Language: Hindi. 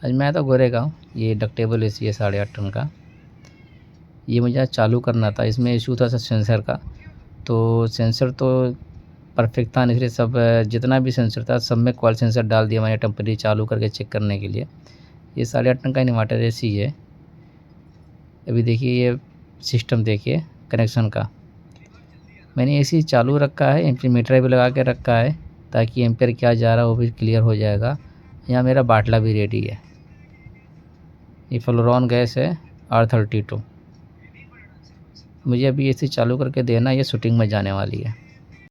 आज मैं तो गोरेगांव, ये डक्टेबल एसी है 8.5 टन का। ये मुझे आज चालू करना था, इसमें इशू था सेंसर का। तो सेंसर तो परफेक्ट था, इसलिए सब जितना भी सेंसर था सब में कॉल सेंसर डाल दिया मैंने टेम्परेरी चालू करके चेक करने के लिए। ये 8.5 टन का इन्वर्टर एसी है। अभी देखिए ये सिस्टम देखिए कनेक्शन का, मैंने एसी चालू रखा है, एम्पीयर मीटर भी लगा के रखा है ताकि एम्पीयर क्या जा रहा है वो भी क्लियर हो जाएगा। यहाँ मेरा बाटला भी रेडी है। ये फ्लोरॉन गैस है R32। मुझे अभी एसी चालू करके देना, ये शूटिंग में जाने वाली है।